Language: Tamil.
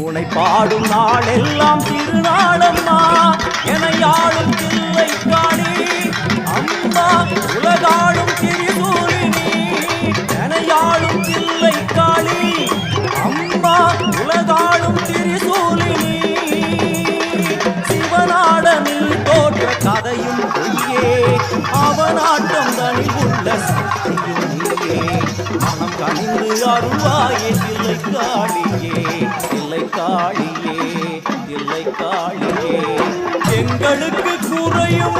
உனை பாடும் நாளெல்லாம் திருநாளம்மா என யாழும் தில்லை காளி அம்மா உலகாடும் திரிசூலினி என யாழும் தில்லை காளி அம்மா உலகாடும் திரிசூலினி சிவனாடனில் தோற்ற கதையும் பொய்யே அவனாட்டம் தனி உள்ள சக்தியும் நீயே மனம் கனிந்து அருள்வாயே தில்லை காளியே தில்லை காளியே தில்லை காளியே எங்களுக்கு குறையும்